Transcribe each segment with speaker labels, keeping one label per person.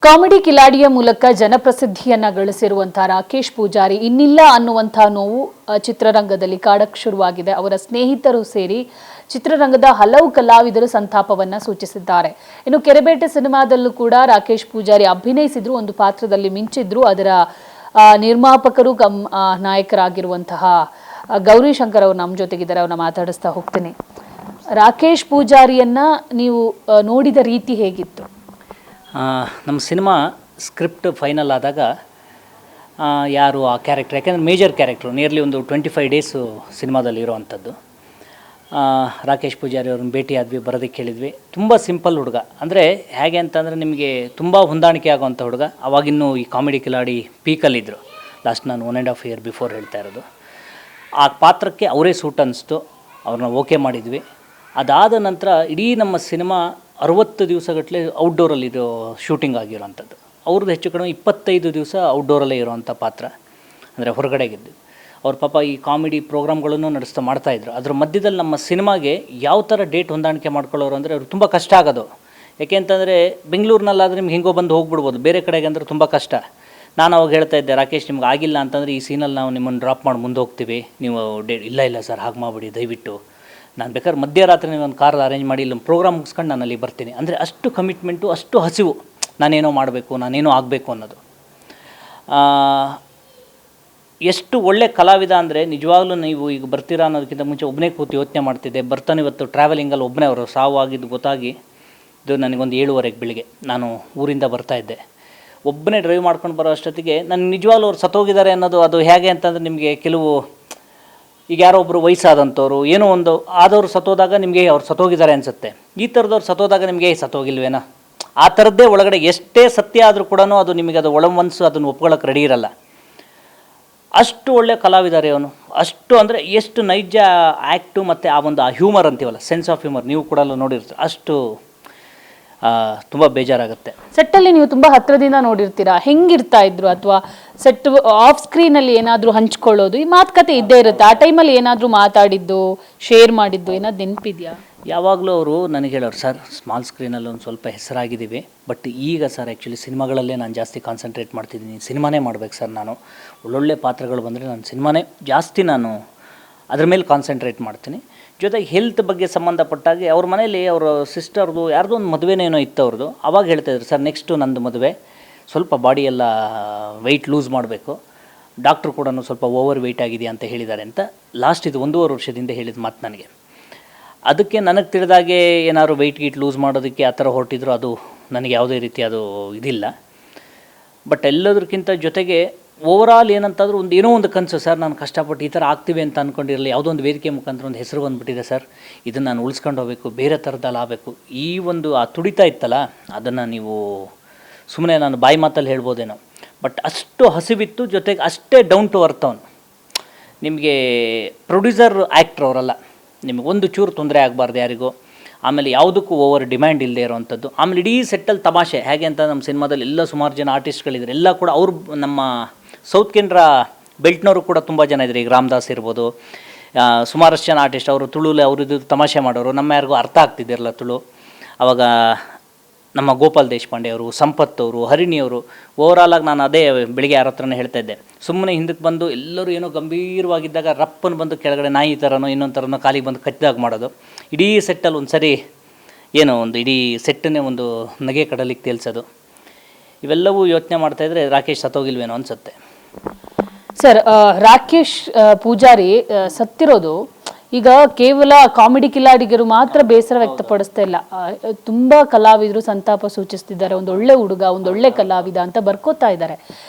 Speaker 1: Comedy ಕಿಲಾಡಿಯ ಮೂಲಕ ಜನಪ್ರಸಿದ್ಧಿಯನ್ನ ಗಳಿಸಿರುವಂತಹ ರಾಕೇಶ್ ಪೂಜಾರಿ ಇನ್ನಿಲ್ಲ ಅನ್ನುವಂತಹ ನೋವು ಚಿತ್ರರಂಗದಲ್ಲಿ ಕಾಡಕ್ಕೆ ಶುರುವಾಗಿದೆ. ಅವರ ಸ್ನೇಹಿತರು ಸೇರಿ ಚಿತ್ರರಂಗದ ಹಲವು ಕಲಾವಿದರು ಸಂತಾಪವನ್ನ ಸೂಚಿಸಿದ್ದಾರೆ. ಇನ್ನು ಕೆರೆಬೇಟೆ ಸಿನಿಮಾದಲ್ಲೂ ಕೂಡ ರಾಕೇಶ್ ಪೂಜಾರಿ ಅಭಿನಯಿಸಿದ್ರು, ಒಂದು ಪಾತ್ರದಲ್ಲಿ ಮಿಂಚಿದ್ರು. ಅದರ ನಿರ್ಮಾಪಕರು ನಾಯಕರಾಗಿರುವಂತಹ ಗೌರಿ ಶಂಕರ್ ಅವರು ನಮ್ಮ ಜೊತೆಗಿದ್ದಾರೆ. ಅವ್ರನ್ನ ಮಾತಾಡಿಸ್ತಾ ಹೋಗ್ತೀನಿ. ರಾಕೇಶ್ ಪೂಜಾರಿಯನ್ನ ನೀವು ನೋಡಿದ ರೀತಿ ಹೇಗಿತ್ತು?
Speaker 2: ನಮ್ಮ ಸಿನಿಮಾ ಸ್ಕ್ರಿಪ್ಟ್ ಫೈನಲ್ ಆದಾಗ ಯಾರು ಆ ಕ್ಯಾರೆಕ್ಟರ್, ಯಾಕೆಂದರೆ ಮೇಜರ್ ಕ್ಯಾರೆಕ್ಟ್ರು ನಿಯರ್ಲಿ ಒಂದು 25 ಡೇಸು ಸಿನಿಮಾದಲ್ಲಿ ಇರೋವಂಥದ್ದು. ರಾಕೇಶ್ ಪೂಜಾರಿ ಅವ್ರನ್ನ ಭೇಟಿ ಆದ್ವಿ, ಬರೋದಕ್ಕೆ ಕೇಳಿದ್ವಿ. ತುಂಬ ಸಿಂಪಲ್ ಹುಡುಗ, ಅಂದರೆ ಹೇಗೆ ಅಂತಂದರೆ ನಿಮಗೆ ತುಂಬ ಹೊಂದಾಣಿಕೆ ಆಗೋವಂಥ ಹುಡುಗ. ಅವಾಗಿನ್ನೂ ಈ ಕಾಮಿಡಿ ಕಿಲಾಡಿ ಪೀಕಲ್ಲಿದ್ದರು. ಲಾಸ್ಟ್ ನಾನು 1.5 ಇಯರ್ ಬಿಫೋರ್ ಹೇಳ್ತಾ ಇರೋದು. ಆ ಪಾತ್ರಕ್ಕೆ ಅವರೇ ಸೂಟ್ ಅನ್ನಿಸ್ತು, ಅವ್ರನ್ನ ಓಕೆ ಮಾಡಿದ್ವಿ. ಅದಾದ ನಂತರ ಇಡೀ ನಮ್ಮ ಸಿನಿಮಾ 60 ದಿವಸಗಟ್ಟಲೆ ಔಟ್ಡೋರಲ್ಲಿರೋ ಶೂಟಿಂಗ್ ಆಗಿರೋವಂಥದ್ದು. ಅವ್ರದ್ದು ಹೆಚ್ಚು ಕಡಿಮೆ 25 ದಿವಸ ಔಟ್ಡೋರಲ್ಲೇ ಇರೋವಂಥ ಪಾತ್ರ, ಅಂದರೆ ಹೊರಗಡೆಗಿದ್ದು. ಅವ್ರ ಪಾಪ ಈ ಕಾಮಿಡಿ ಪ್ರೋಗ್ರಾಮ್ಗಳನ್ನು ನಡೆಸ್ತಾ ಮಾಡ್ತಾಯಿದ್ರು. ಅದ್ರ ಮಧ್ಯದಲ್ಲಿ ನಮ್ಮ ಸಿನಿಮಾಗೆ ಯಾವ ಥರ ಡೇಟ್ ಹೊಂದಾಣಿಕೆ ಮಾಡ್ಕೊಳ್ಳೋರು ಅಂದರೆ ಅವ್ರಿಗೆ ತುಂಬ ಕಷ್ಟ ಆಗೋದು. ಯಾಕೆ ಅಂತಂದರೆ ಬೆಂಗಳೂರಿನಲ್ಲಾದರೆ ನಿಮ್ಗೆ ಹೆಂಗೋ ಬಂದು ಹೋಗ್ಬಿಡ್ಬೋದು, ಬೇರೆ ಕಡೆಗೆ ಅಂದರೆ ತುಂಬ ಕಷ್ಟ. ನಾನು ಅವಾಗ ಹೇಳ್ತಾ ಇದ್ದೆ, ರಾಕೇಶ್ ನಿಮ್ಗೆ ಆಗಿಲ್ಲ ಅಂತಂದರೆ ಈ ಸೀನಲ್ಲಿ ನಾವು ನಿಮ್ಮನ್ನು ಡ್ರಾಪ್ ಮಾಡಿ ಮುಂದೆ ಹೋಗ್ತೀವಿ, ನೀವು ಇಲ್ಲ ಸರ್ ಹಾಗೆ ಮಾಡಿಬಿಡಿ ದಯವಿಟ್ಟು, ನಾನು ಬೇಕಾದ್ರೆ ಮಧ್ಯರಾತ್ರಿ ಒಂದು ಕಾರ್ ಅರೇಂಜ್ ಮಾಡಿ ಇಲ್ಲಿ ಪ್ರೋಗ್ರಾಮ್ ಮುಗಿಸ್ಕೊಂಡು ನಾನು ಅಲ್ಲಿ ಬರ್ತೀನಿ. ಅಂದರೆ ಅಷ್ಟು ಕಮಿಟ್ಮೆಂಟು, ಅಷ್ಟು ಹಸಿವು, ನಾನೇನೋ ಮಾಡಬೇಕು, ನಾನೇನೋ ಆಗಬೇಕು ಅನ್ನೋದು. ಎಷ್ಟು ಒಳ್ಳೆ ಕಲಾವಿದ ಅಂದರೆ ನಿಜವಾಗ್ಲೂ ನೀವು ಈಗ ಬರ್ತೀರಾ ಅನ್ನೋದಕ್ಕಿಂತ ಮುಂಚೆ ಒಬ್ಬನೇ ಕೂತು ಯೋಚನೆ ಮಾಡ್ತಿದ್ದೆ. ಬರ್ತಾನೆ ಇವತ್ತು ಟ್ರಾವೆಲಿಂಗಲ್ಲಿ ಒಬ್ಬನೇ ಅವರು ಸಾವು ಆಗಿದ್ದು ಗೊತ್ತಾಗಿ ಇದು ನನಗೊಂದು 7:30 ಬೆಳಿಗ್ಗೆ ನಾನು ಊರಿಂದ ಬರ್ತಾಯಿದ್ದೆ. ಒಬ್ಬನೇ ಡ್ರೈವ್ ಮಾಡ್ಕೊಂಡು ಬರೋ ಅಷ್ಟೊತ್ತಿಗೆ ನಾನು ನಿಜವಾಗ್ಲೂ ಅವ್ರು ಸತ್ತೋಗಿದ್ದಾರೆ ಅನ್ನೋದು. ಅದು ಹೇಗೆ ಅಂತಂದರೆ ನಿಮಗೆ ಕೆಲವು ಈಗ ಯಾರೋ ಒಬ್ಬರು ವಯಸ್ಸಾದಂಥವ್ರು ಏನೋ ಒಂದು ಆದವ್ರು ಸತ್ತೋದಾಗ ನಿಮಗೆ ಅವ್ರು ಸತ್ತೋಗಿದ್ದಾರೆ ಅನಿಸುತ್ತೆ. ಈ ಥರದವ್ರು ಸತ್ತೋದಾಗ ನಿಮಗೆ ಸತ್ತೋಗಿಲ್ವೇನೋ ಆ ಥರದ್ದೇ ಒಳಗಡೆ ಎಷ್ಟೇ ಸತ್ಯ ಆದರೂ ಕೂಡ ಅದು ನಿಮಗೆ ಅದು ಒಳಮನಸ್ಸು ಅದನ್ನು ಒಪ್ಕೊಳ್ಳೋಕೆ ರೆಡಿ ಇರಲ್ಲ. ಅಷ್ಟು ಒಳ್ಳೆ ಕಲಾವಿದಾರೆ ಅವನು. ಅಷ್ಟು ಅಂದರೆ ಎಷ್ಟು ನೈಜ ಆ್ಯಕ್ಟು ಮತ್ತು ಆ ಒಂದು ಹ್ಯೂಮರ್ ಅಂತೀವಲ್ಲ, ಸೆನ್ಸ್ ಆಫ್ ಹ್ಯೂಮರ್, ನೀವು ಕೂಡ ನೋಡಿರ್ತೀರ. ಅಷ್ಟು ತುಂಬ ಬೇಜಾರಾಗುತ್ತೆ.
Speaker 1: ಸೆಟ್ಟಲ್ಲಿ ನೀವು ತುಂಬ ಹತ್ತಿರದಿಂದ ನೋಡಿರ್ತೀರಾ, ಹೆಂಗಿರ್ತಾ ಇದ್ರು? ಅಥವಾ ಸೆಟ್ ಆಫ್ ಸ್ಕ್ರೀನಲ್ಲಿ ಏನಾದರೂ ಹಂಚ್ಕೊಳ್ಳೋದು, ಈ ಮಾತುಕತೆ ಇದ್ದೇ ಇರುತ್ತೆ. ಆ ಟೈಮಲ್ಲಿ ಏನಾದರೂ ಮಾತಾಡಿದ್ದು, ಶೇರ್ ಮಾಡಿದ್ದು ಏನಾದ್ರು ನೆನಪಿದೆಯಾ?
Speaker 2: ಯಾವಾಗಲೂ ಅವರು ನನಗೆ ಹೇಳೋರು, ಸರ್ ಸ್ಮಾಲ್ ಸ್ಕ್ರೀನಲ್ಲಿ ಒಂದು ಸ್ವಲ್ಪ ಹೆಸರಾಗಿದ್ದೀವಿ, ಬಟ್ ಈಗ ಸರ್ ಆ್ಯಕ್ಚುಲಿ ಸಿನಿಮಾಗಳಲ್ಲೇ ನಾನು ಜಾಸ್ತಿ ಕಾನ್ಸಂಟ್ರೇಟ್ ಮಾಡ್ತಿದ್ದೀನಿ, ಸಿನಿಮಾನೇ ಮಾಡ್ಬೇಕು ಸರ್, ನಾನು ಒಳ್ಳೊಳ್ಳೆ ಪಾತ್ರಗಳು ಬಂದರೆ ನಾನು ಸಿನಿಮಾನೇ ಜಾಸ್ತಿ ನಾನು ಅದ್ರ ಮೇಲೆ ಕಾನ್ಸಂಟ್ರೇಟ್ ಮಾಡ್ತೀನಿ. ಜೊತೆಗೆ ಹೆಲ್ತ್ ಬಗ್ಗೆ ಸಂಬಂಧಪಟ್ಟಾಗಿ ಅವ್ರ ಮನೇಲಿ ಅವರ ಸಿಸ್ಟರ್ದು ಯಾರ್ದು ಒಂದು ಮದುವೆನೇನೋ ಇತ್ತು ಅವ್ರದ್ದು. ಅವಾಗ ಹೇಳ್ತಾಯಿದ್ರು, ಸರ್ ನೆಕ್ಸ್ಟು ನಂದು ಮದುವೆ, ಸ್ವಲ್ಪ ಬಾಡಿ ಎಲ್ಲ ವೆಯ್ಟ್ ಲೂಸ್ ಮಾಡಬೇಕು, ಡಾಕ್ಟ್ರು ಕೂಡ ಸ್ವಲ್ಪ ಓವರ್ ವೆಯ್ಟ್ ಆಗಿದೆಯಾ ಅಂತ ಹೇಳಿದ್ದಾರೆ ಅಂತ. ಲಾಸ್ಟ್ ಇದು 1.5 ವರ್ಷದಿಂದ ಹೇಳಿದ ಮಾತು ನನಗೆ. ಅದಕ್ಕೆ ನನಗೆ ತಿಳಿದಾಗೆ ಏನಾದ್ರು ವೆಯ್ಟ್ ಗೀಟ್ ಲೂಸ್ ಮಾಡೋದಕ್ಕೆ ಆ ಥರ ಹೊರಟಿದ್ರು, ಅದು ನನಗೆ ಯಾವುದೇ ರೀತಿ ಅದು ಇದಿಲ್ಲ. ಬಟ್ ಎಲ್ಲದಕ್ಕಿಂತ ಜೊತೆಗೆ ಓವರಾಲ್ ಏನಂತಾದರೂ ಏನೋ ಒಂದು ಕನಸು, ಸರ್ ನಾನು ಕಷ್ಟಪಟ್ಟು ಈ ಥರ ಆಗ್ತೀವಿ ಅಂತ ಅಂದ್ಕೊಂಡಿರಲಿ, ಯಾವುದೋ ಒಂದು ವೇದಿಕೆ ಮುಖಾಂತರ ಒಂದು ಹೆಸರು ಬಂದುಬಿಟ್ಟಿದೆ ಸರ್, ಇದನ್ನು ನಾನು ಉಳಿಸ್ಕೊಂಡು ಹೋಗಬೇಕು, ಬೇರೆ ಥರದಲ್ಲಿ ಆಗಬೇಕು. ಈ ಒಂದು ಆ ತುಡಿತಾ ಇತ್ತಲ್ಲ, ಅದನ್ನು ನೀವು ಸುಮ್ಮನೆ ನಾನು ಬಾಯಿ ಮಾತಲ್ಲಿ ಹೇಳ್ಬೋದೇನೋ, ಬಟ್ ಅಷ್ಟು ಹಸಿವಿತ್ತು. ಜೊತೆಗೆ ಅಷ್ಟೇ ಡೌನ್ ಟು ಅರ್ತ್ ಅವನು. ನಿಮಗೆ ಪ್ರೊಡ್ಯೂಸರ್ ಆ್ಯಕ್ಟ್ರ್ ಅವರಲ್ಲ, ನಿಮಗೊಂದು ಚೂರು ತೊಂದರೆ ಆಗಬಾರ್ದು ಯಾರಿಗೂ, ಆಮೇಲೆ ಯಾವುದಕ್ಕೂ ಓವರ್ ಡಿಮ್ಯಾಂಡ್ ಇಲ್ಲದೆ ಇರೋವಂಥದ್ದು. ಆಮೇಲೆ ಇಡೀ ಸೆಟ್ಟಲ್ಲಿ ತಮಾಷೆ. ಹೇಗೆ ಅಂತ ನಮ್ಮ ಸಿನಿಮಾದಲ್ಲಿ ಎಲ್ಲ ಸುಮಾರು ಜನ ಆರ್ಟಿಸ್ಟ್ಗಳಿದ್ದಾರೆ, ಎಲ್ಲ ಕೂಡ ಅವರು ನಮ್ಮ ಸೌತ್ ಕೆನರಾ ಬೆಲ್ಟ್ನವರು ಕೂಡ ತುಂಬ ಜನ ಇದ್ದಾರೆ. ಈಗ ರಾಮದಾಸ್ ಇರ್ಬೋದು, ಸುಮಾರಷ್ಟು ಜನ ಆರ್ಟಿಸ್ಟ್. ಅವರು ತುಳುಲೆ ಅವ್ರದ್ದು ತಮಾಷೆ ಮಾಡೋರು, ನಮ್ಮ ಯಾರಿಗೂ ಅರ್ಥ ಆಗ್ತಿದ್ದಿರಲ್ಲ ತುಳು. ಆವಾಗ ನಮ್ಮ ಗೋಪಾಲ್ ದೇಶಪಾಂಡೆ ಅವರು, ಸಂಪತ್ ಅವರು, ಹರಿಣಿಯವರು, ಓವರಾಲಾಗಿ ನಾನು ಅದೇ ಬೆಳಿಗ್ಗೆ ಯಾರ ಹತ್ರನೇ ಹೇಳ್ತಾ ಇದ್ದೆ, ಸುಮ್ಮನೆ ಹಿಂದಕ್ಕೆ ಬಂದು ಎಲ್ಲರೂ ಏನೋ ಗಂಭೀರವಾಗಿದ್ದಾಗ ರಪ್ಪನ್ನು ಬಂದು ಕೆಳಗಡೆ ನಾಯಿ ಥರನೋ ಇನ್ನೊಂದು ಥರನೋ ಕಾಲಿಗೆ ಬಂದು ಕಚ್ಚಿದಾಗ ಮಾಡೋದು. ಇಡೀ ಸೆಟ್ಟಲ್ಲಿ ಒಂದು ಸರಿ ಏನೋ ಒಂದು ಇಡೀ ಸೆಟ್ಟನ್ನೇ ಒಂದು ನಗೆ ಕಡಲಿಕ್ಕೆ ತೇಲ್ಸೋದು. ಇವೆಲ್ಲವೂ ಯೋಚನೆ ಮಾಡ್ತಾಯಿದ್ರೆ ರಾಕೇಶ್ ಸತ್ತೋಗಿಲ್ವೇನೋ ಅನಿಸುತ್ತೆ.
Speaker 1: ಸರ್, ರಾಕೇಶ್ ಪೂಜಾರಿ ಸತ್ತಿರೋದು ಈಗ ಕೇವಲ ಕಾಮಿಡಿ ಕಿಲಾಡಿಗರು ಮಾತ್ರ ಬೇಸರ ವ್ಯಕ್ತಪಡಿಸ್ತಾ ಇಲ್ಲ, ತುಂಬ ಕಲಾವಿದರು ಸಂತಾಪ ಸೂಚಿಸ್ತಿದ್ದಾರೆ. ಒಂದೊಳ್ಳೆ ಹುಡುಗ, ಒಂದೊಳ್ಳೆ ಕಲಾವಿದ ಅಂತ ಬರ್ಕೋತಾ ಇದ್ದಾರೆ.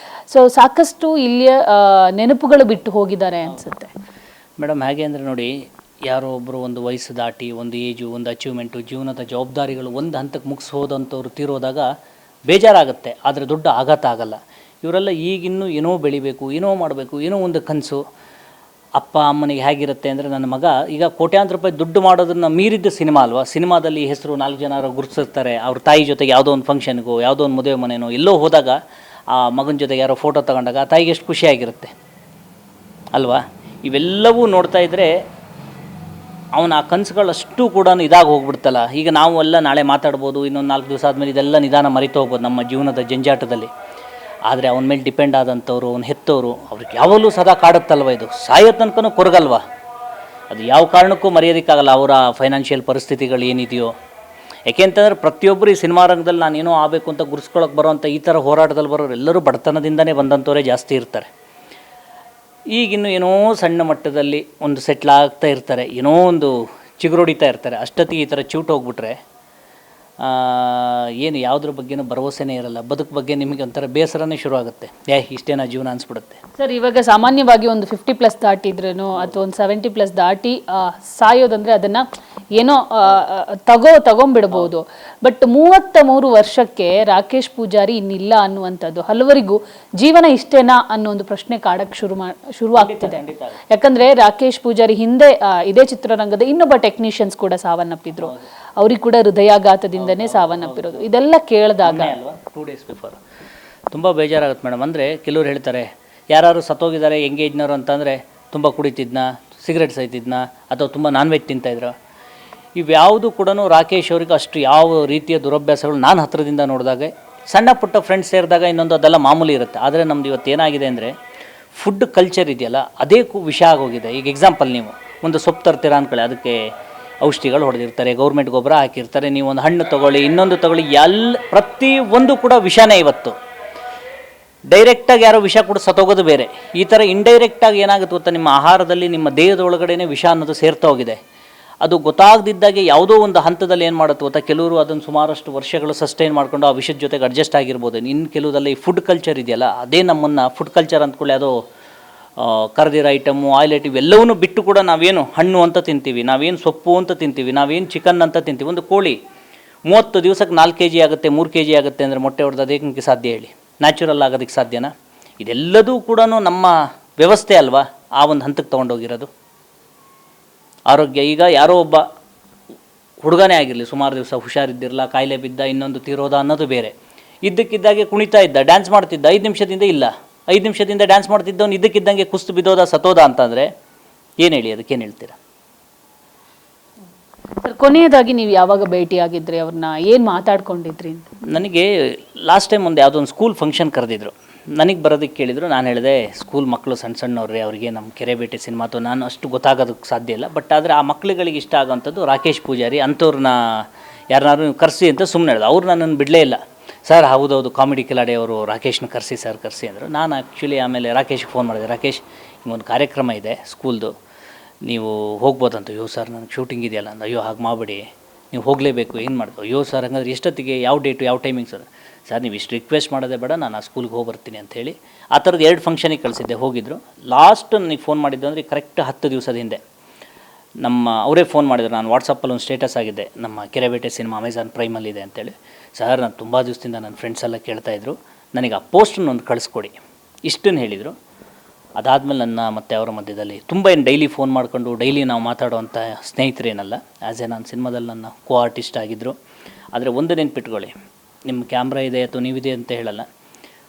Speaker 1: ಸೊ ಸಾಕಷ್ಟು ಇಲ್ಲಿಯ ನೆನಪುಗಳು ಬಿಟ್ಟು ಹೋಗಿದ್ದಾರೆ ಅನಿಸುತ್ತೆ.
Speaker 2: ಮೇಡಮ್ ಹೇಗೆ ಅಂದರೆ ನೋಡಿ, ಯಾರೋ ಒಬ್ಬರು ಒಂದು ವಯಸ್ಸು ದಾಟಿ ಒಂದು ಏಜು, ಒಂದು ಅಚೀವ್ಮೆಂಟು, ಜೀವನದ ಜವಾಬ್ದಾರಿಗಳು ಒಂದು ಹಂತಕ್ಕೆ ಮುಗಿಸೋದಂಥವ್ರು ತೀರೋದಾಗ ಬೇಜಾರಾಗುತ್ತೆ, ಆದರೆ ದೊಡ್ಡ ಆಘಾತ ಆಗಲ್ಲ. ಇವರೆಲ್ಲ ಈಗಿನ್ನೂ ಏನೋ ಬೆಳಿಬೇಕು, ಏನೋ ಮಾಡಬೇಕು, ಏನೋ ಒಂದು ಕನಸು. ಅಪ್ಪ ಅಮ್ಮನಿಗೆ ಹೇಗಿರುತ್ತೆ ಅಂದರೆ, ನನ್ನ ಮಗ ಈಗ ಕೋಟ್ಯಾಂತರ ರೂಪಾಯಿ ದುಡ್ಡು ಮಾಡೋದನ್ನು ಮೀರಿದ್ದ ಸಿನಿಮಾ ಅಲ್ವಾ. ಸಿನಿಮಾದಲ್ಲಿ ಹೆಸರು 4 ಜನ ಗುರುತಿಸ್ತಾರೆ. ಅವ್ರ ತಾಯಿ ಜೊತೆಗೆ ಯಾವುದೋ ಒಂದು ಫಂಕ್ಷನ್ಗೋ, ಯಾವುದೋ ಒಂದು ಮದುವೆ ಮನೆಯೋ ಎಲ್ಲೋ ಹೋದಾಗ ಆ ಮಗನ ಜೊತೆಗೆ ಯಾರೋ ಫೋಟೋ ತಗೊಂಡಾಗ ಆ ತಾಯಿಗೆ ಎಷ್ಟು ಖುಷಿಯಾಗಿರುತ್ತೆ ಅಲ್ವಾ. ಇವೆಲ್ಲವೂ ನೋಡ್ತಾ ಇದ್ದರೆ ಅವನ ಆ ಕನಸುಗಳಷ್ಟು ಕೂಡ ಇದಾಗಿ ಹೋಗ್ಬಿಡ್ತಲ್ಲ. ಈಗ ನಾವು ಎಲ್ಲ ನಾಳೆ ಮಾತಾಡ್ಬೋದು, ಇನ್ನೊಂದು 4 ದಿವಸ ಆದಮೇಲೆ ಇದೆಲ್ಲ ನಿಧಾನ ಮರಿತು ಹೋಗ್ಬೋದು ನಮ್ಮ ಜೀವನದ ಜಂಜಾಟದಲ್ಲಿ. ಆದರೆ ಅವನ ಮೇಲೆ ಡಿಪೆಂಡ್ ಆದಂಥವ್ರು, ಅವ್ನು ಹೆತ್ತವರು, ಅವ್ರಿಗೆ ಯಾವಾಗಲೂ ಸದಾ ಕಾಡುತ್ತಲ್ವ, ಇದು ಸಾಯೋ ತನಕನೂ ಕೊರಗಲ್ವ. ಅದು ಯಾವ ಕಾರಣಕ್ಕೂ ಮರೆಯೋದಕ್ಕಾಗಲ್ಲ ಅವರ ಫೈನಾನ್ಷಿಯಲ್ ಪರಿಸ್ಥಿತಿಗಳು ಏನಿದೆಯೋ. ಯಾಕೆಂತಂದರೆ ಪ್ರತಿಯೊಬ್ಬರು ಈ ಸಿನಿಮಾ ರಂಗದಲ್ಲಿ ನಾನೇನೋ ಆಗಬೇಕು ಅಂತ ಗುರ್ಸ್ಕೊಳಕ್ಕೆ ಬರೋವಂಥ ಈ ಥರ ಹೋರಾಟದಲ್ಲಿ ಬರೋರು ಎಲ್ಲರೂ ಬಡತನದಿಂದನೇ ಬಂದಂಥವರೇ ಜಾಸ್ತಿ ಇರ್ತಾರೆ. ಈಗಿನ್ನು ಏನೋ ಸಣ್ಣ ಮಟ್ಟದಲ್ಲಿ ಒಂದು ಸೆಟ್ಲ್ ಆಗ್ತಾ ಇರ್ತಾರೆ, ಏನೋ ಒಂದು ಚಿಗುರೊಡಿತಾ ಇರ್ತಾರೆ. ಅಷ್ಟೊತ್ತಿಗೆ ಈ ಥರ ಚೂಟ್ ಹೋಗ್ಬಿಟ್ರೆ ಏನು ಯಾವುದ್ರ ಬಗ್ಗೆನೂ ಭರವಸೆನೇ ಇರಲ್ಲ. ಬದುಕು ಬಗ್ಗೆ ನಿಮಗೆ ಒಂಥರ ಬೇಸರನೇ ಶುರು ಆಗುತ್ತೆ. ಇಷ್ಟೇನಾ ಜೀವನ ಅನಿಸ್ಬಿಡುತ್ತೆ.
Speaker 1: ಸರ್, ಇವಾಗ ಸಾಮಾನ್ಯವಾಗಿ ಒಂದು 50+ ದಾಟಿದ್ರೂ ಅಥವಾ ಒಂದು 70+ ದಾಟಿ ಸಾಯೋದಂದರೆ ಅದನ್ನು ಏನೋ ತಗೊಂಬಿಡ್ಬೋದು. ಬಟ್ 33 ವರ್ಷಕ್ಕೆ ರಾಕೇಶ್ ಪೂಜಾರಿ ಇನ್ನಿಲ್ಲ ಅನ್ನುವಂಥದ್ದು ಹಲವರಿಗೂ ಜೀವನ ಇಷ್ಟೇನಾ ಅನ್ನೋ ಒಂದು ಪ್ರಶ್ನೆ ಕಾಡಕ್ಕೆ ಶುರು ಆಗ್ತಿದೆ. ಯಾಕಂದರೆ ರಾಕೇಶ್ ಪೂಜಾರಿ ಹಿಂದೆ ಇದೇ ಚಿತ್ರರಂಗದ ಇನ್ನೊಬ್ಬ ಟೆಕ್ನಿಷಿಯನ್ಸ್ ಕೂಡ ಸಾವನ್ನಪ್ಪಿದ್ರು. ಅವ್ರಿಗೆ ಕೂಡ ಹೃದಯಾಘಾತದಿಂದನೇ ಸಾವನ್ನಪ್ಪಿರೋದು. ಇದೆಲ್ಲ ಕೇಳಿದಾಗ
Speaker 2: 2 days ಬಿಫೋರ್ ತುಂಬ ಬೇಜಾರಾಗುತ್ತೆ ಮೇಡಮ್. ಅಂದರೆ ಕೆಲವ್ರು ಹೇಳ್ತಾರೆ, ಯಾರು ಸತ್ತೋಗಿದ್ದಾರೆ ಎಂಗೇಜ್ನವರು ಅಂತಂದರೆ ತುಂಬ ಕುಡಿತಿದ್ನ, ಸಿಗರೆಟ್ ಸೈತಿದ್ನ, ಅಥವಾ ತುಂಬ ನಾನ್ ವೆಜ್ ತಿಂತಾಯಿದ್ರು. ಇವ್ಯಾವುದು ಕೂಡ ರಾಕೇಶ್ ಅವ್ರಿಗೆ ಅಷ್ಟು ಯಾವ ರೀತಿಯ ದುರಭ್ಯಾಸಗಳು ನಾನು ಹತ್ತಿರದಿಂದ ನೋಡಿದಾಗ, ಸಣ್ಣ ಪುಟ್ಟ ಫ್ರೆಂಡ್ಸ್ ಸೇರಿದಾಗ ಇನ್ನೊಂದು ಅದೆಲ್ಲ ಮಾಮೂಲಿ ಇರುತ್ತೆ. ಆದರೆ ನಮ್ದು ಇವತ್ತು ಏನಾಗಿದೆ ಅಂದರೆ ಫುಡ್ ಕಲ್ಚರ್ ಇದೆಯಲ್ಲ, ಅದೇ ವಿಷ ಆಗೋಗಿದೆ. ಈಗ ಎಕ್ಸಾಂಪಲ್, ನೀವು ಒಂದು ಸೊಪ್ಪು ತರ್ತೀರಾ ಅಂದ್ಕೊಳ್ಳಿ, ಅದಕ್ಕೆ ಔಷಧಿಗಳು ಹೊಡೆದಿರ್ತಾರೆ, ಗೌರ್ಮೆಂಟ್ ಗೊಬ್ಬರ ಹಾಕಿರ್ತಾರೆ. ನೀವು ಒಂದು ಹಣ್ಣು ತೊಗೊಳ್ಳಿ, ಇನ್ನೊಂದು ತೊಗೊಳ್ಳಿ, ಪ್ರತಿಯೊಂದು ಕೂಡ ವಿಷನೇ. ಇವತ್ತು ಡೈರೆಕ್ಟಾಗಿ ಯಾರೋ ವಿಷ ಕೂಡ ಸತ್ತೋಗೋದು ಬೇರೆ. ಈ ಥರ ಇಂಡೈರೆಕ್ಟಾಗಿ ಏನಾಗುತ್ತೆ ಗೊತ್ತಾ, ನಿಮ್ಮ ಆಹಾರದಲ್ಲಿ ನಿಮ್ಮ ದೇಹದ ಒಳಗಡೆ ವಿಷ ಅನ್ನೋದು ಸೇರ್ತಾ ಹೋಗಿದೆ. ಅದು ಗೊತ್ತಾಗದಿದ್ದಾಗೆ ಯಾವುದೋ ಒಂದು ಹಂತದಲ್ಲಿ ಏನು ಮಾಡುತ್ತೆ ಗೊತ್ತಾ, ಕೆಲವರು ಅದನ್ನು ಸುಮಾರಷ್ಟು ವರ್ಷಗಳು ಸಸ್ಟೈನ್ ಮಾಡಿಕೊಂಡು ಆ ವಿಷಯದ ಜೊತೆಗೆ ಅಡ್ಜಸ್ಟ್ ಆಗಿರ್ಬೋದು. ಇನ್ನು ಕೆಲವುದಲ್ಲ ಈ ಫುಡ್ ಕಲ್ಚರ್ ಇದೆಯಲ್ಲ, ಅದೇ ನಮ್ಮನ್ನು ಫುಡ್ ಕಲ್ಚರ್ ಅಂದ್ಕೊಳ್ಳಿ, ಅದು ಕರೆದಿರೋ ಐಟಮು, ಆಯಿಲ್ ಐಟಮ್ ಎಲ್ಲವನ್ನೂ ಬಿಟ್ಟು ಕೂಡ ನಾವೇನು ಹಣ್ಣು ಅಂತ ತಿಂತೀವಿ, ನಾವೇನು ಸೊಪ್ಪು ಅಂತ ತಿಂತೀವಿ, ನಾವೇನು ಚಿಕನ್ ಅಂತ ತಿಂತೀವಿ. ಒಂದು ಕೋಳಿ 30 ದಿವಸಕ್ಕೆ 4 kg ಆಗುತ್ತೆ, 3 kg ಆಗುತ್ತೆ ಅಂದರೆ ಮೊಟ್ಟೆ ಹೊಡೆದು ಅದೇಕೆ ಸಾಧ್ಯ ಹೇಳಿ? ನ್ಯಾಚುರಲ್ ಆಗೋದಕ್ಕೆ ಸಾಧ್ಯನಾ? ಇದೆಲ್ಲದೂ ಕೂಡ ನಮ್ಮ ವ್ಯವಸ್ಥೆ ಅಲ್ವಾ ಆ ಒಂದು ಹಂತಕ್ಕೆ ತೊಗೊಂಡೋಗಿರೋದು. ಆರೋಗ್ಯ, ಈಗ ಯಾರೋ ಒಬ್ಬ ಹುಡುಗನೇ ಆಗಿರಲಿ, ಸುಮಾರು ದಿವಸ ಹುಷಾರಿದ್ದಿರಲ್ಲ, ಕಾಯಿಲೆ ಬಿದ್ದ, ಇನ್ನೊಂದು ತೀರೋದ ಅನ್ನೋದು ಬೇರೆ. ಇದ್ದಕ್ಕಿದ್ದಾಗೆ ಕುಣಿತಾ ಇದ್ದ, ಡ್ಯಾನ್ಸ್ ಮಾಡ್ತಿದ್ದ, 5 ನಿಮಿಷದಿಂದ ಇಲ್ಲ, 5 ನಿಮಿಷದಿಂದ ಡ್ಯಾನ್ಸ್ ಮಾಡ್ತಿದ್ದವನು ಇದ್ದಕ್ಕಿದ್ದಂಗೆ ಕುಸ್ತು ಬಿದ್ದೋದ, ಸತ್ತೋದ ಅಂತಂದರೆ ಏನು ಹೇಳಿ? ಅದಕ್ಕೇನು ಹೇಳ್ತೀರಾ?
Speaker 1: ಸರ್, ಕೊನೆಯದಾಗಿ ನೀವು ಯಾವಾಗ ಭೇಟಿಯಾಗಿದ್ರಿ ಅವ್ರನ್ನ, ಏನು ಮಾತಾಡ್ಕೊಂಡಿದ್ರಿ?
Speaker 2: ನನಗೆ ಲಾಸ್ಟ್ ಟೈಮ್ ಒಂದು ಯಾವುದೋ ಒಂದು ಸ್ಕೂಲ್ ಫಂಕ್ಷನ್ ಕರೆದಿದ್ರು, ನನಗೆ ಬರೋದಕ್ಕೆ ಕೇಳಿದರು. ನಾನು ಹೇಳಿದೆ, ಸ್ಕೂಲ್ ಮಕ್ಕಳು ಸಣ್ಣವ್ರೆ, ಅವರಿಗೆ ನಮ್ಮ ಕೆರೆಬೇಟೆ ಸಿನಿಮಾ ಅಥವಾ ನಾನು ಅಷ್ಟು ಗೊತ್ತಾಗೋದಕ್ಕೆ ಸಾಧ್ಯ ಇಲ್ಲ. ಬಟ್ ಆದರೆ ಆ ಮಕ್ಕಳುಗಳಿಗೆ ಇಷ್ಟ ಆಗೋವಂಥದ್ದು ರಾಕೇಶ್ ಪೂಜಾರಿ, ಅಂಥವ್ರನ್ನ ಯಾರನ್ನಾರು ನೀವು ಕರೆಸಿ ಅಂತ ಸುಮ್ಮನೆ ಹೇಳಿದೆ. ಅವ್ರು ನನ್ನನ್ನು ಬಿಡಲೇ ಇಲ್ಲ. ಸರ್, ಹೌದೌದು, ಕಾಮಿಡಿ ಕಿಲಾಡಿ ಅವರು ರಾಕೇಶ್ನ ಕರೆಸಿ ಸರ್, ಕರೆಸಿ ಅಂದರು. ನಾನು ಆ್ಯಕ್ಚುಲಿ ಆಮೇಲೆ ರಾಕೇಶ್ಗೆ ಫೋನ್ ಮಾಡಿದೆ, ರಾಕೇಶ್ ಹಿಂಗೊಂದು ಕಾರ್ಯಕ್ರಮ ಇದೆ ಸ್ಕೂಲ್ದು, ನೀವು ಹೋಗ್ಬೋದಂತ. ಅಯ್ಯೋ ಸರ್, ನನಗೆ ಶೂಟಿಂಗ್ ಇದೆಯಲ್ಲ ಅಂದ. ಅಯ್ಯೋ ಹಾಗೆ ಮಾಡಬೇಡಿ, ನೀವು ಹೋಗಲೇಬೇಕು, ಏನು ಮಾಡೋದು? ಅಯ್ಯೋ ಸರ್, ಹಂಗಾದ್ರೆ ಎಷ್ಟೊತ್ತಿಗೆ, ಯಾವ ಡೇಟು, ಯಾವ ಟೈಮಿಂಗ್ ಸರ್? ಸರ್, ನೀವು ಇಷ್ಟು ರಿಕ್ವೆಸ್ಟ್ ಮಾಡೋದೇ ಬೇಡ, ನಾನು ಆ ಸ್ಕೂಲ್ಗೆ ಹೋಗಿ ಬರ್ತೀನಿ ಅಂಥೇಳಿ ಆ ಥರದ್ದು 2 ಫಂಕ್ಷನಿಗೆ ಕಳಿಸಿದ್ದೆ. ಹೋಗಿದ್ದರು. ಲಾಸ್ಟ್ ನನಗೆ ಫೋನ್ ಮಾಡಿದ್ದು ಅಂದರೆ ಕರೆಕ್ಟ್ 10 ದಿವಸದ ಹಿಂದೆ ಅವರೇ ಫೋನ್ ಮಾಡಿದ್ರು. ನಾನು ವಾಟ್ಸಪ್ಪಲ್ಲಿ ಒಂದು ಸ್ಟೇಟಸ್ ಆಗಿದ್ದೆ, ನಮ್ಮ ಕೆರೆಬೇಟೆ ಸಿನಿಮಾ ಅಮೆಝಾನ್ ಪ್ರೈಮಲ್ಲಿದೆ ಅಂತೇಳಿ. ಸರ್, ನಾನು ತುಂಬ ದಿವಸದಿಂದ ನನ್ನ ಫ್ರೆಂಡ್ಸ್ ಎಲ್ಲ ಕೇಳ್ತಾಯಿದ್ರು, ನನಗೆ ಆ ಪೋಸ್ಟನ್ನು ಕಳಿಸ್ಕೊಡಿ, ಇಷ್ಟನ್ನು ಹೇಳಿದರು. ಅದಾದಮೇಲೆ ನನ್ನ ಮತ್ತು ಅವರ ಮಧ್ಯದಲ್ಲಿ ತುಂಬ ಏನು ಡೈಲಿ ಫೋನ್ ಮಾಡಿಕೊಂಡು ಡೈಲಿ ನಾವು ಮಾತಾಡುವಂಥ ಸ್ನೇಹಿತರೇನಲ್ಲ. ಆ್ಯಸ್ ಎ ನಾನು ಸಿನಿಮಾದಲ್ಲಿ ನನ್ನ ಕೋ ಆರ್ಟಿಸ್ಟ್ ಆಗಿದ್ದರು. ಆದರೆ ಒಂದು ನೆನ್ಪಿಟ್ಕೊಳ್ಳಿ, ನಿಮ್ಮ ಕ್ಯಾಮ್ರಾ ಇದೆ ಅಥವಾ ನೀವಿದೆ ಅಂತ ಹೇಳಲ್ಲ,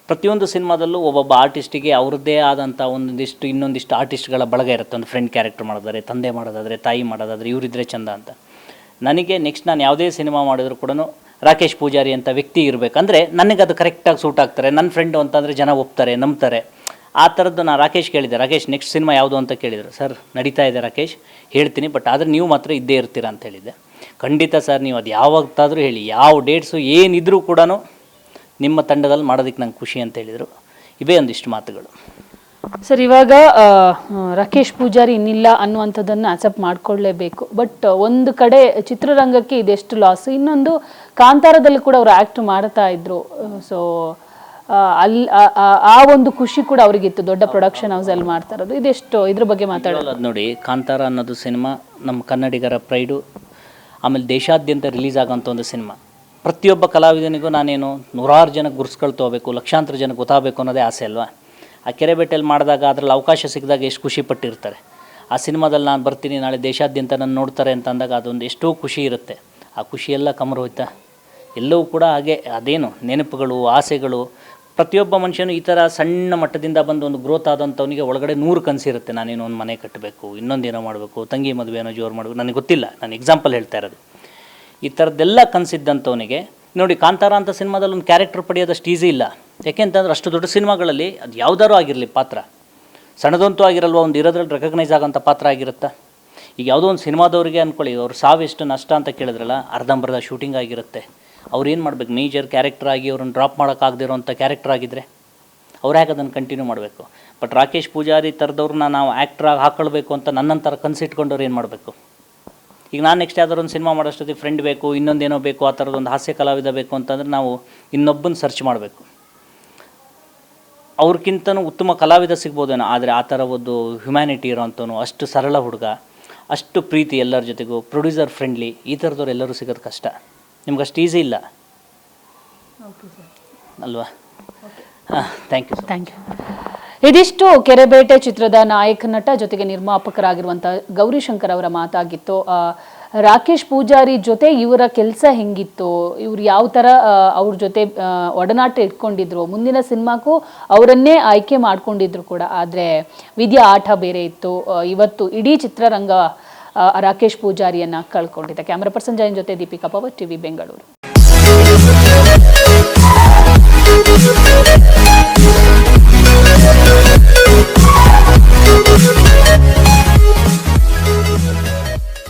Speaker 2: ಪ್ರತಿಯೊಂದು ಸಿನಿಮಾದಲ್ಲೂ ಒಬ್ಬೊಬ್ಬ ಆರ್ಟಿಸ್ಟಿಗೆ ಅವ್ರದ್ದೇ ಆದಂಥ ಇನ್ನೊಂದಿಷ್ಟು ಆರ್ಟಿಸ್ಟ್ಗಳ ಬಳಗ ಇರುತ್ತೆ. ಒಂದು ಫ್ರೆಂಡ್ ಕ್ಯಾರೆಕ್ಟರ್ ಮಾಡೋದಾದರೆ, ತಂದೆ ಮಾಡೋದಾದರೆ, ತಾಯಿ ಮಾಡೋದಾದರೆ, ಇವರಿದ್ದರೆ ಚಂದ ಅಂತ. ನನಗೆ ನೆಕ್ಸ್ಟ್ ನಾನು ಯಾವುದೇ ಸಿನಿಮಾ ಮಾಡಿದ್ರು ಕೂಡ ರಾಕೇಶ್ ಪೂಜಾರಿ ಅಂತ ವ್ಯಕ್ತಿ ಇರಬೇಕಂದ್ರೆ ನನಗೆ ಅದು ಕರೆಕ್ಟಾಗಿ ಸೂಟ್ ಆಗ್ತಾರೆ. ನನ್ನ ಫ್ರೆಂಡು ಅಂತಂದರೆ ಜನ ಒಪ್ತಾರೆ, ನಂಬ್ತಾರೆ. ಆ ಥರದ್ದು ನಾನು ರಾಕೇಶ್ ಕೇಳಿದೆ, ರಾಕೇಶ್ ನೆಕ್ಸ್ಟ್ ಸಿನಿಮಾ ಯಾವುದು ಅಂತ ಕೇಳಿದರು. ಸರ್, ನಡೀತಾ ಇದೆ ರಾಕೇಶ್, ಹೇಳ್ತೀನಿ, ಬಟ್ ಆದರೆ ನೀವು ಮಾತ್ರ ಇದ್ದೇ ಇರ್ತೀರಾ ಅಂತ ಹೇಳಿದ್ದೆ. ಖಂಡಿತ ಸರ್, ನೀವು ಅದು ಯಾವತ್ತಾದರೂ ಹೇಳಿ, ಯಾವ ಡೇಟ್ಸು ಏನಿದ್ರೂ ಕೂಡ ನಿಮ್ಮ ತಂಡದಲ್ಲಿ ಮಾಡೋದಕ್ಕೆ ನಂಗೆ ಖುಷಿ ಅಂತ ಹೇಳಿದರು. ಇವೇ ಒಂದಿಷ್ಟು ಮಾತುಗಳು.
Speaker 1: ಸರ್, ಇವಾಗ ರಾಕೇಶ್ ಪೂಜಾರಿ ಇನ್ನಿಲ್ಲ ಅನ್ನುವಂಥದ್ದನ್ನು ಆಕ್ಸೆಪ್ಟ್ ಮಾಡ್ಕೊಳ್ಳೇಬೇಕು. ಬಟ್ ಒಂದು ಕಡೆ ಚಿತ್ರರಂಗಕ್ಕೆ ಇದೆಷ್ಟು ಲಾಸ್, ಇನ್ನೊಂದು ಕಾಂತಾರದಲ್ಲಿ ಕೂಡ ಅವರು ಆ್ಯಕ್ಟ್ ಮಾಡ್ತಾ ಇದ್ರು. ಸೊ ಅಲ್ಲಿ ಆ ಒಂದು ಖುಷಿ ಕೂಡ ಅವರಿಗಿತ್ತು, ದೊಡ್ಡ ಪ್ರೊಡಕ್ಷನ್ ಹೌಸಲ್ಲಿ ಮಾಡ್ತಾ ಇರೋದು. ಇದೆಷ್ಟು ಇದ್ರ ಬಗ್ಗೆ ಮಾತಾಡೋದು
Speaker 2: ನೋಡಿ. ಕಾಂತಾರ ಅನ್ನೋದು ಸಿನಿಮಾ ನಮ್ಮ ಕನ್ನಡಿಗರ ಪ್ರೈಡು, ಆಮೇಲೆ ದೇಶಾದ್ಯಂತ ರಿಲೀಸ್ ಆಗೋಂಥ ಒಂದು ಸಿನಿಮಾ. ಪ್ರತಿಯೊಬ್ಬ ಕಲಾವಿದನಿಗೂ ನಾನೇನು 100 ಜನಕ್ಕೆ ಗುರ್ಸ್ಕೊಳ್ತೋಗ್ಬೇಕು, ಲಕ್ಷಾಂತರ ಜನಕ್ಕೆ ಗೊತ್ತಾಗಬೇಕು ಅನ್ನೋದೇ ಆಸೆ ಅಲ್ವಾ. ಆ ಕೆರೆಬೇಟೆಯಲ್ಲಿ ಮಾಡಿದಾಗ ಅದರಲ್ಲಿ ಅವಕಾಶ ಸಿಕ್ಕಿದಾಗ ಎಷ್ಟು ಖುಷಿ ಪಟ್ಟಿರ್ತಾರೆ. ಆ ಸಿನಿಮಾದಲ್ಲಿ ನಾನು ಬರ್ತೀನಿ, ನಾಳೆ ದೇಶಾದ್ಯಂತ ನನ್ನ ನೋಡ್ತಾರೆ ಅಂತ ಅಂದಾಗ ಅದೊಂದು ಎಷ್ಟೋ ಖುಷಿ ಇರುತ್ತೆ. ಆ ಖುಷಿಯೆಲ್ಲ ಕಮರು ಹೋಯ್ತಾ? ಎಲ್ಲವೂ ಕೂಡ ಹಾಗೆ, ಅದೇನು ನೆನಪುಗಳು, ಆಸೆಗಳು, ಪ್ರತಿಯೊಬ್ಬ ಮನುಷ್ಯನು ಈ ಥರ ಸಣ್ಣ ಮಟ್ಟದಿಂದ ಬಂದು ಒಂದು ಗ್ರೋತ್ ಆದಂಥವನಿಗೆ ಒಳಗಡೆ 100 ಕನಸಿರುತ್ತೆ. ನಾನೇನೋ ಒಂದು ಮನೆ ಕಟ್ಟಬೇಕು, ಇನ್ನೊಂದೇನೋ ಮಾಡಬೇಕು, ತಂಗಿ ಮದುವೆನೋ ಜೋರು ಮಾಡಬೇಕು, ನನಗೆ ಗೊತ್ತಿಲ್ಲ, ನಾನು ಎಕ್ಸಾಂಪಲ್ ಹೇಳ್ತಾ ಇರೋದು. ಈ ಥರದ್ದೆಲ್ಲ ಕನಸಿದ್ದಂಥವನಿಗೆ ನೋಡಿ, ಕಾಂತಾರ ಅಂತ ಸಿನಿಮಾದಲ್ಲಿ ಒಂದು ಕ್ಯಾರೆಕ್ಟರ್ ಪಡೆಯೋದಷ್ಟು ಈಸಿ ಇಲ್ಲ. ಯಾಕೆಂತಂದ್ರೆ ಅಷ್ಟು ದೊಡ್ಡ ಸಿನಿಮಾಗಳಲ್ಲಿ ಅದು ಯಾವುದಾದ್ರು ಆಗಿರಲಿ ಪಾತ್ರ, ಸಣ್ಣದಂತೂ ಆಗಿರಲ್ವ, ಒಂದು ಇರೋದ್ರಲ್ಲಿ ರೆಕಗ್ನೈಸ್ ಆಗೋಂಥ ಪಾತ್ರ ಆಗಿರುತ್ತಾ. ಈಗ ಯಾವುದೋ ಒಂದು ಸಿನಿಮಾದವ್ರಿಗೆ ಅಂದ್ಕೊಳ್ಳಿ, ಅವ್ರು ಸಾವೆಷ್ಟು ನಷ್ಟ ಅಂತ ಕೇಳಿದ್ರಲ್ಲ, ಅರ್ಧಂಬರ್ಧ ಶೂಟಿಂಗ್ ಆಗಿರುತ್ತೆ. ಅವ್ರು ಏನು ಮಾಡ್ಬೇಕು, ಮೇಜರ್ ಕ್ಯಾರೆಕ್ಟರ್ ಆಗಿ ಅವ್ರನ್ನ ಡ್ರಾಪ್ ಮಾಡೋಕ್ಕಾಗದಿರೋಂಥ ಕ್ಯಾರೆಕ್ಟರ್ ಆಗಿದ್ದರೆ ಅವ್ರು ಯಾಕೆ ಅದನ್ನು ಕಂಟಿನ್ಯೂ ಮಾಡಬೇಕು. ಬಟ್ ರಾಕೇಶ್ ಪೂಜಾರಿ ಥರದವ್ರನ್ನ ನಾವು ಆ್ಯಕ್ಟ್ರಾಗಿ ಹಾಕೊಳ್ಬೇಕು ಅಂತ ನನ್ನಂತರ ಕನಸಿಟ್ಕೊಂಡವ್ರು ಏನು ಮಾಡಬೇಕು. ಈಗ ನಾನು ನೆಕ್ಸ್ಟ್ ಯಾವ್ದಾದ್ರು ಒಂದು ಸಿನಿಮಾ ಮಾಡೋಷ್ಟೊತ್ತಿಗೆ ಫ್ರೆಂಡ್ ಬೇಕು, ಇನ್ನೊಂದೇನೋ ಬೇಕು, ಆ ಥರದೊಂದು ಹಾಸ್ಯ ಕಲಾವಿದ ಬೇಕು ಅಂತಂದರೆ ನಾವು ಇನ್ನೊಬ್ಬನ ಸರ್ಚ್ ಮಾಡಬೇಕು. ಅವ್ರಿಗಿಂತನೂ ಉತ್ತಮ ಕಲಾವಿದ ಸಿಗ್ಬೋದೇನೋ, ಆದರೆ ಆ ಥರ ಒಂದು ಹ್ಯುಮ್ಯಾನಿಟಿ ಇರೋಂಥವನು, ಅಷ್ಟು ಸರಳ ಹುಡುಗ, ಅಷ್ಟು ಪ್ರೀತಿ ಎಲ್ಲರ ಜೊತೆಗೂ, ಪ್ರೊಡ್ಯೂಸರ್ ಫ್ರೆಂಡ್ಲಿ, ಈ ಥರದವ್ರು ಎಲ್ಲರೂ ಸಿಗೋದು ಕಷ್ಟ. ನಿಮ್ಗೆ ಅಷ್ಟು ಈಸಿ ಇಲ್ಲ ಅಲ್ವಾ? ಹಾಂ, ಥ್ಯಾಂಕ್ ಯು.
Speaker 1: Thank you. ಇದಿಷ್ಟು ಕೆರೆಬೇಟೆ ಚಿತ್ರದ ನಾಯಕ ನಟ ಜೊತೆಗೆ ನಿರ್ಮಾಪಕರಾಗಿರುವಂಥ ಗೌರಿಶಂಕರ್ ಅವರ ಮಾತಾಗಿತ್ತು. ರಾಕೇಶ್ ಪೂಜಾರಿ ಜೊತೆ ಇವರ ಕೆಲಸ ಹೆಂಗಿತ್ತು, ಇವ್ರು ಯಾವ ಥರ ಅವ್ರ ಜೊತೆ ಒಡನಾಟ ಇಟ್ಕೊಂಡಿದ್ರು, ಮುಂದಿನ ಸಿನಿಮಾಕ್ಕೂ ಅವರನ್ನೇ ಆಯ್ಕೆ ಮಾಡ್ಕೊಂಡಿದ್ರು ಕೂಡ. ಆದರೆ ವಿದ್ಯಾ ಆಟ ಬೇರೆ ಇತ್ತು. ಇವತ್ತು ಇಡೀ ಚಿತ್ರರಂಗ ರಾಕೇಶ್ ಪೂಜಾರಿಯನ್ನ ಕಳ್ಕೊಂಡಿದೆ. ಕ್ಯಾಮರಾ ಪರ್ಸನ್ ಜೈನ್ ಜೊತೆ ದೀಪಿಕಾ ಪವರ್, ಟಿವಿ ಬೆಂಗಳೂರು.